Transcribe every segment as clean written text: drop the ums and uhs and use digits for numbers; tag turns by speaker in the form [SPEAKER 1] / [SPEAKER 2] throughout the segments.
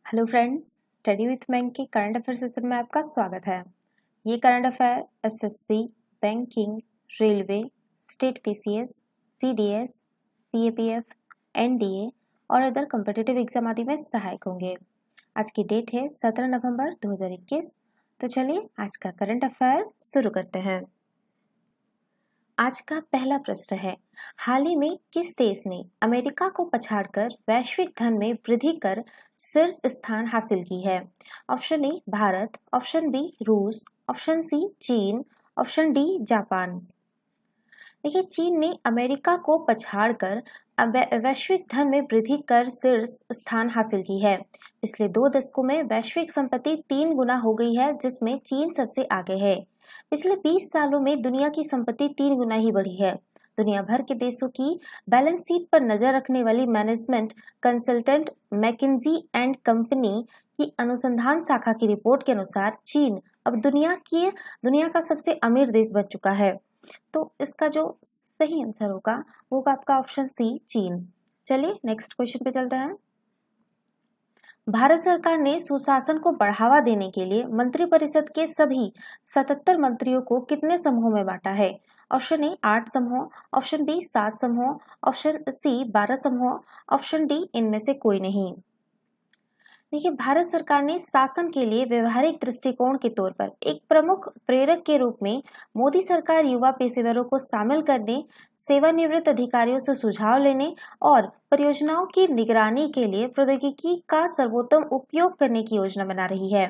[SPEAKER 1] Hello friends, study with bank के current affair session में आपका स्वागत है। ये current affair SSC, banking, railway, state PCS, CDS, CAPF, NDA और अदर कॉम्पिटिटिव एग्जाम आदि में सहायक होंगे। आज की डेट है 17 नवंबर 2021। तो चलिए आज का करंट अफेयर शुरू करते हैं। आज का पहला प्रश्न है, हाल ही में किस देश ने अमेरिका को पछाड़कर वैश्विक धन में वृद्धि कर शीर्ष स्थान हासिल की है? Option A Bharat, option B रूस, ऑप्शन सी चीन, ऑप्शन डी जापान। देखिए, चीन ने अमेरिका को पछाड़कर वैश्विक धन में वृद्धि कर शीर्ष स्थान हासिल की है। पिछले 2 दशकों में वैश्विक संपत्ति 3 गुना हो गई है, जिसमें चीन सबसे आगे है। पिछले 20 सालों में दुनिया की संपत्ति 3 गुना ही बढ़ी है। दुनिया भर के देशों की बैलेंस शीट पर नजर रखने वाली management consultant McKenzie and company की अनुसंधान शाखा की रिपोर्ट के अनुसार चीन अब दुनिया का सबसे अमीर देश बन चुका है। तो इसका जो सही आंसर होगा वो होगा आपका ऑप्शन सी चीन। चलिए नेक्स्ट क्वेश्चन पे चलते हैं। भारत सरकार ने सुशासन को बढ़ावा देने के लिए मंत्रिपरिषद के सभी 77 मंत्रियों को कितने समूहों में बांटा है? ऑप्शन ए 8 समूह, ऑप्शन बी 7 समूह, ऑप्शन सी 12 समूह, ऑप्शन डी इनमें से कोई नहीं। देखिए, भारत सरकार ने शासन के लिए व्यवहारिक दृष्टिकोण के तौर पर एक प्रमुख प्रेरक के रूप में मोदी सरकार युवा पेशेवरों को शामिल करने, सेवानिवृत्त अधिकारियों से सुझाव लेने और परियोजनाओं की निगरानी के लिए प्रौद्योगिकी का सर्वोत्तम उपयोग करने की योजना बना रही है।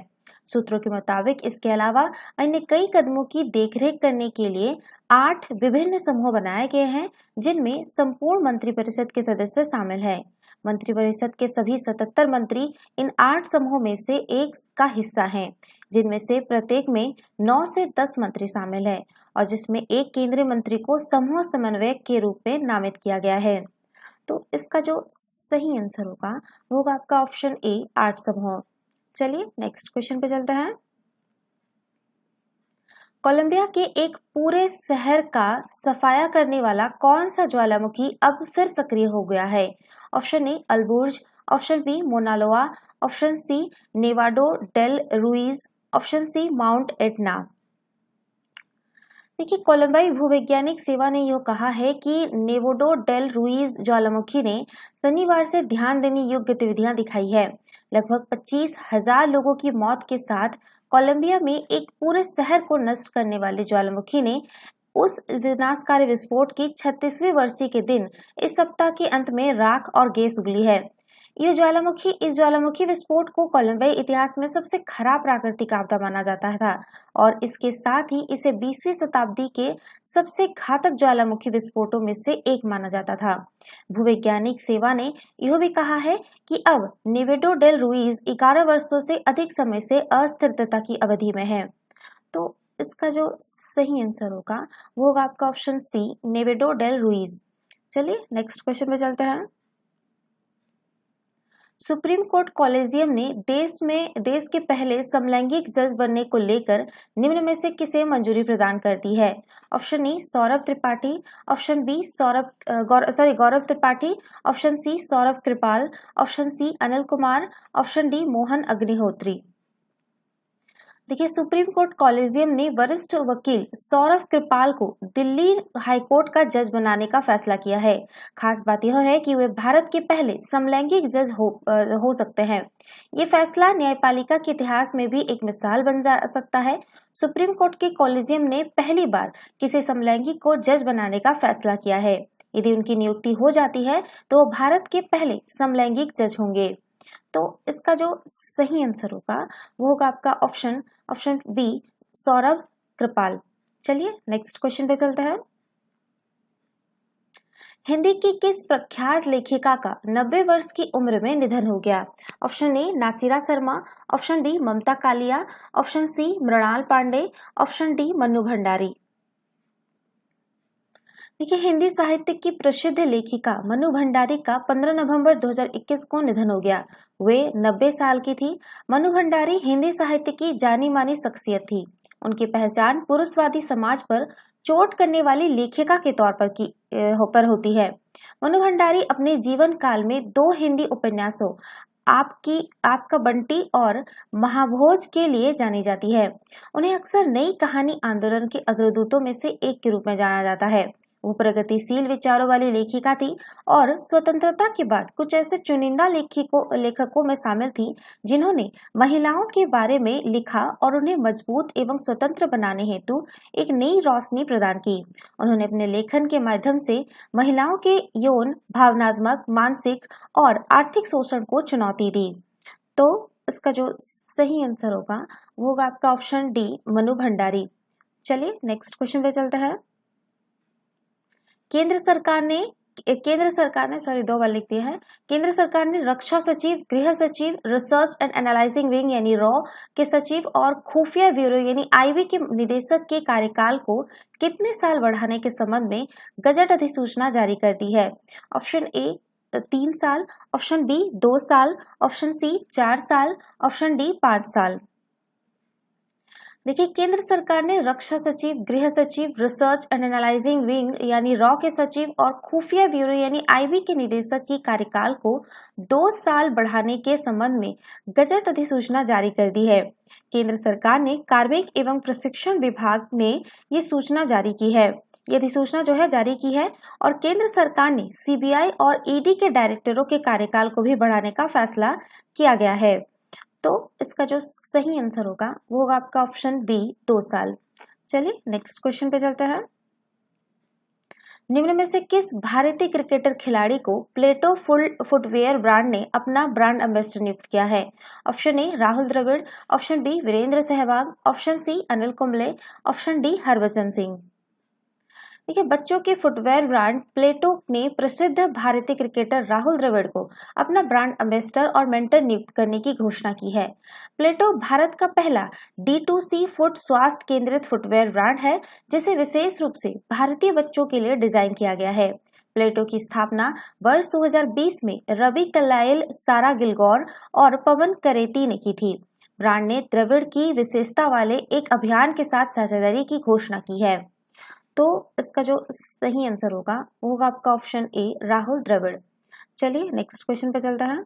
[SPEAKER 1] सूत्रों के मुताबिक इसके अलावा अन्य कई कदमों की देखरेख करने के लिए 8 विभिन्न समूह बनाए गए हैं, जिनमें संपूर्ण मंत्रिपरिषद के सदस्य शामिल हैं। मंत्रिपरिषद के सभी 77 मंत्री इन 8 समूहों में से एक का हिस्सा हैं, जिनमें से प्रत्येक में 9 से 10 मंत्री शामिल हैं और जिसमें एक केंद्रीय मंत्री को समूह समन्वयक के रूप में नामित किया गया है। तो इसका जो सही आंसर होगा वो होगा आपका ऑप्शन ए 8 समूह। चलिए नेक्स्ट क्वेश्चन पे चलते हैं। कोलंबिया के एक पूरे शहर का सफाया करने वाला कौन सा ज्वालामुखी अब फिर सक्रिय हो गया है? Option A Alborz, option B Mauna Loa, option C Nevado del Ruiz, option C Mount Etna. देखिए, कोलंबियाई भूवैज्ञानिक सेवा ने यह कहा है कि नेवाडो डेल रुइज ज्वालामुखी ने शनिवार से ध्यान देने योग्य गतिविधियां दिखाई है। लगभग 25,000 लोगों की मौत के साथ कोलंबिया में एक पूरे शहर को नष्ट करने वाले ज्वालामुखी ने उस विनाशकारी विस्फोट की 36वीं वर्षी के दिन इस सप्ताह के अंत में राख और गैस उगली है। इस ज्वालामुखी विस्फोट को कोलंबियाई इतिहास में सबसे खराब प्राकृतिक आपदा माना जाता था और इसके साथ ही इसे 20वीं शताब्दी के सबसे घातक ज्वालामुखी विस्फोटों में से एक माना जाता था। भूवैज्ञानिक सेवा ने यह भी कहा है कि अब नेवेडो डेल रुइज 11 वर्षों से अधिक समय से अस्थिरता की अवधि में है। तो इसका जो सही आंसर होगा वो होगा आपका ऑप्शन सी नेवेडो डेल रुइज। चलिए नेक्स्ट क्वेश्चन पे चलते हैं। सुप्रीम कोर्ट कॉलेजियम ने देश के पहले समलैंगिक जज बनने को लेकर निम्न में से किसे मंजूरी प्रदान कर दी है? Option A Saurabh Tripathi, option B Gaurav Tripathi, option C Saurabh Kripal, option C Anil Kumar, option D Mohan Agnihotri. देखिए, सुप्रीम कोर्ट कॉलेजियम ने वरिष्ठ वकील सौरभ कृपाल को दिल्ली हाईकोर्ट का जज बनाने का फैसला किया है। खास बात यह है कि वे भारत के पहले समलैंगिक जज हो सकते हैं। ये फैसला न्यायपालिका के इतिहास में भी एक मिसाल बन जा सकता है। सुप्रीम कोर्ट के कॉलेजियम ने पहली बार किसी समलैंगिक को जज बनाने का फैसला किया है। यदि उनकी नियुक्ति हो जाती है तो वो भारत के पहले समलैंगिक जज होंगे। तो इसका जो सही आंसर होगा वो होगा आपका ऑप्शन बी सौरभ कृपाल। चलिए नेक्स्ट क्वेश्चन पे चलते हैं। हिंदी की किस प्रख्यात लेखिका का 90 वर्ष की उम्र में निधन हो गया? Option A Nasira Sharma, option B Mamta Kalia, option C Mrinal Pande, option D Mannu Bhandari. देखिए, हिंदी साहित्य की प्रसिद्ध लेखिका मन्नू भंडारी का 15 नवंबर 2021 को निधन हो गया। वे 90 साल की थी। मन्नू भंडारी हिंदी साहित्य की जानी मानी शख्सियत थी। उनकी पहचान पुरुषवादी समाज पर चोट करने वाली लेखिका के तौर पर होती है। मन्नू भंडारी अपने जीवन काल में 2 हिंदी उपन्यासों आपका बंटी और महाभोज के लिए जानी जाती है। उन्हें अक्सर नई कहानी आंदोलन के अग्रदूतों में से एक के रूप में जाना जाता है। वो प्रगतिशील विचारों वाली लेखिका थी और स्वतंत्रता के बाद कुछ ऐसे चुनिंदा लेखकों में शामिल थी जिन्होंने महिलाओं के बारे में लिखा और उन्हें मजबूत एवं स्वतंत्र बनाने हेतु एक नई रोशनी प्रदान की। उन्होंने अपने लेखन के माध्यम से महिलाओं के यौन, भावनात्मक, मानसिक और आर्थिक शोषण को चुनौती दी। तो इसका जो सही आंसर होगा वो होगा आपका ऑप्शन डी, मनु भंडारी। चलिए नेक्स्ट क्वेश्चन पे चलते हैं। केंद्र सरकार ने दो बार लिख दिया है। केंद्र सरकार ने रक्षा सचिव, गृह सचिव, रिसर्च एंड एनालाइजिंग विंग यानी रॉ के सचिव और खुफिया ब्यूरो यानी आईबी के निदेशक के कार्यकाल को कितने साल बढ़ाने के संबंध में गजट अधिसूचना जारी कर दी है? ऑप्शन ए 3 साल, ऑप्शन बी 2 साल, ऑप्शन सी 4 साल, ऑप्शन डी 5 साल। देखिए, केंद्र सरकार ने रक्षा सचिव, गृह सचिव, रिसर्च एंड एनालाइजिंग विंग यानी रॉ के सचिव और खुफिया ब्यूरो यानी आईबी के निदेशक की कार्यकाल को 2 साल बढ़ाने के संबंध में गजट अधिसूचना जारी कर दी है। केंद्र सरकार ने कार्मिक एवं प्रशिक्षण विभाग ने ये सूचना जारी की है, ये अधिसूचना जो है जारी की है। और केंद्र सरकार ने सीबीआई और ईडी के डायरेक्टरों के कार्यकाल को भी बढ़ाने का फैसला किया गया है। तो इसका जो सही आंसर होगा वो होगा आपका ऑप्शन बी, 2 साल। चलिए नेक्स्ट क्वेश्चन पे चलते हैं। निम्न में से किस भारतीय क्रिकेटर खिलाड़ी को प्लेटो फुटवेयर ब्रांड ने अपना ब्रांड एम्बेसडर नियुक्त किया है? Option A Rahul Dravid, option B Virender Sehwag, option C Anil Kumble, option D Harbhajan Singh. देखिए, बच्चों के फुटवेयर ब्रांड प्लेटो ने प्रसिद्ध भारतीय क्रिकेटर राहुल द्रविड़ को अपना ब्रांड एम्बेसडर और मेंटर नियुक्त करने की घोषणा की है। प्लेटो भारत का पहला D2C फुट स्वास्थ्य केंद्रित फुटवेयर ब्रांड है जिसे विशेष रूप से भारतीय बच्चों के लिए डिजाइन किया गया है। प्लेटो की स्थापना वर्ष 2020 में रवि कलाइल, सारा गिलगौर और पवन करेती ने की थी। ब्रांड ने द्रविड़ की विशेषता वाले एक अभियान के साथ साझेदारी की घोषणा की है। तो इसका जो सही आंसर होगा वो होगा आपका ऑप्शन ए, राहुल द्रविड़। चलिए नेक्स्ट क्वेश्चन पे चलता है।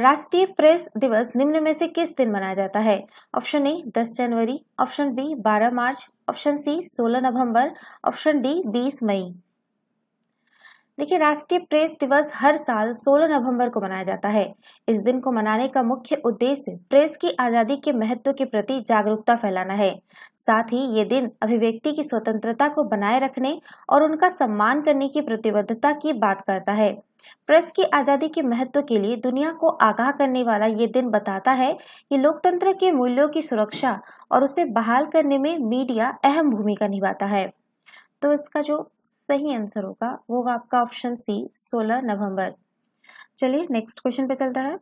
[SPEAKER 1] राष्ट्रीय प्रेस दिवस निम्न में से किस दिन मनाया जाता है? ऑप्शन ए 10 जनवरी, ऑप्शन बी 12 मार्च, ऑप्शन सी 16 नवंबर, ऑप्शन डी 20 मई। देखिए, राष्ट्रीय प्रेस दिवस हर साल 16 नवंबर को मनाया जाता है। इस दिन को मनाने का मुख्य उद्देश्य प्रेस की आजादी के महत्व के प्रति जागरूकता फैलाना है। साथ ही ये दिन अभिव्यक्ति की स्वतंत्रता को बनाए रखने और उनका सम्मान करने की प्रतिबद्धता की बात करता है। प्रेस की आजादी के महत्व के लिए दुनिया को आगाह करने वाला ये दिन बताता है कि लोकतंत्र के मूल्यों की सुरक्षा और उसे बहाल करने में मीडिया अहम भूमिका निभाता है। तो इसका जो सही आंसर होगा वो होगा आपका ऑप्शन सी, 16 नवंबर। चलिए नेक्स्ट क्वेश्चन पे चलता है।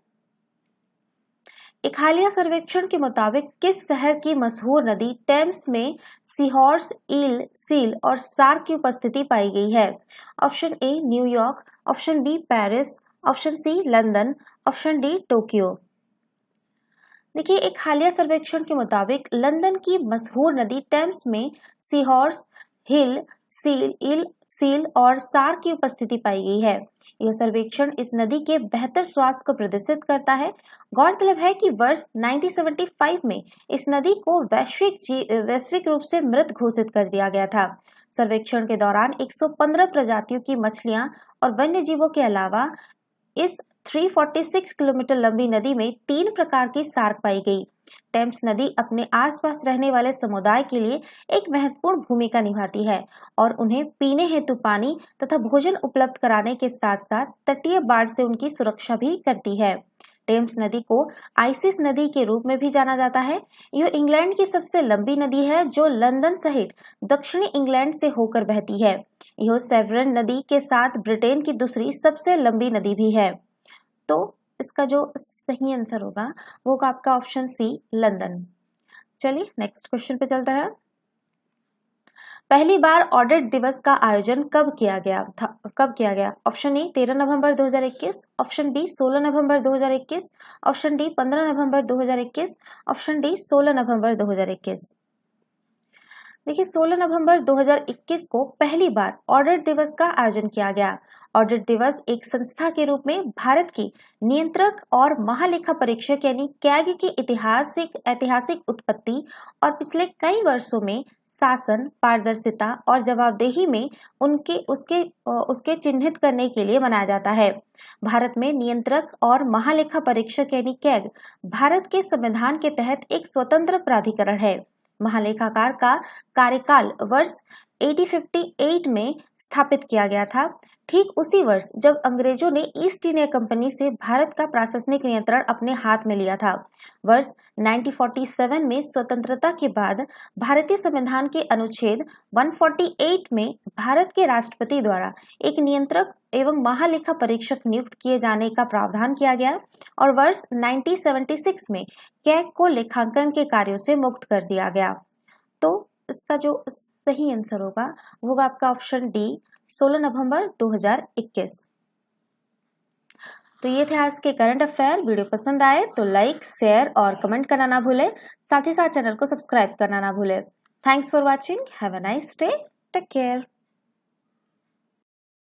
[SPEAKER 1] एक हालिया सर्वेक्षण के मुताबिक किस शहर की मशहूर नदी टेम्स में सीहॉर्स, ईल, सील और शार्क की उपस्थिति पाई गई है? Option A New York, option B Paris, option C London, option D Tokyo. देखिए, एक हालिया सर्वेक्षण के मुताबिक लंदन की मशहूर नदी टेम्स में सीहॉर्स, हिल, सील और शार्क की उपस्थिति पाई गई है। यह सर्वेक्षण इस नदी के बेहतर स्वास्थ्य को प्रदर्शित करता है। गौरतलब है कि वर्ष 1975 में इस नदी को वैश्विक रूप से मृत घोषित कर दिया गया था। सर्वेक्षण के दौरान 115 प्रजातियों की मछलियां और वन्य जीवों के अलावा इस 346 किलोमीटर लंबी नदी में 3 प्रकार की शार्क पाई गई। टेम्स नदी अपने आसपास रहने वाले समुदाय के लिए एक महत्वपूर्ण भूमिका निभाती है और उन्हें पीने हेतु पानी तथा भोजन उपलब्ध कराने के साथ साथ तटीय बाढ़ से उनकी सुरक्षा भी करती है। टेम्स नदी को आइसिस नदी के रूप में भी जाना जाता है। यह इंग्लैंड की सबसे लंबी नदी है जो लंदन सहित दक्षिणी इंग्लैंड से होकर बहती है। यह सेवरन नदी के साथ ब्रिटेन की दूसरी सबसे लंबी नदी भी है। तो इसका जो सही आंसर होगा वो होगा आपका ऑप्शन सी, लंदन। चलिए नेक्स्ट क्वेश्चन पे चलता है। पहली बार ऑडिट दिवस का आयोजन कब किया गया? ऑप्शन ए 13 नवंबर 2021, ऑप्शन बी 16 नवंबर 2021, ऑप्शन डी 15 नवंबर 2021, ऑप्शन डी 16 नवंबर 2021। देखिए, 16 नवंबर 2021 को पहली बार ऑडिट दिवस का आयोजन किया गया। ऑडिट दिवस एक संस्था के रूप में भारत की नियंत्रक और महालेखा परीक्षक यानी कैग की ऐतिहासिक उत्पत्ति और पिछले कई वर्षों में शासन, पारदर्शिता और जवाबदेही में उसके चिन्हित करने के लिए मनाया जाता है। भारत में नियंत्रक और महालेखा परीक्षक यानी कैग भारत के संविधान के तहत एक स्वतंत्र प्राधिकरण है। महालेखाकार का कार्यकाल वर्ष 1858 में स्थापित किया गया था, ठीक उसी वर्ष जब अंग्रेजों ने ईस्ट इंडिया कंपनी से भारत का प्रशासनिक नियंत्रण अपने हाथ में लिया था। वर्ष 1947 में स्वतंत्रता के बाद भारतीय संविधान के अनुच्छेद 148 में भारत के राष्ट्रपति द्वारा एक नियंत्रक एवं महालेखा परीक्षक नियुक्त किए जाने का प्रावधान किया गया और वर्ष 1976 में कैग को लेखांकन के कार्यों से मुक्त कर दिया गया। तो इसका जो सही आंसर होगा वो होगा आपका ऑप्शन डी, 16 नवंबर 2021। तो ये थे आज के करंट अफेयर। वीडियो पसंद आए तो लाइक, शेयर और कमेंट करना ना भूलें। साथ ही साथ चैनल को सब्सक्राइब करना ना भूलें। Thanks for watching. Have a nice day. Take care.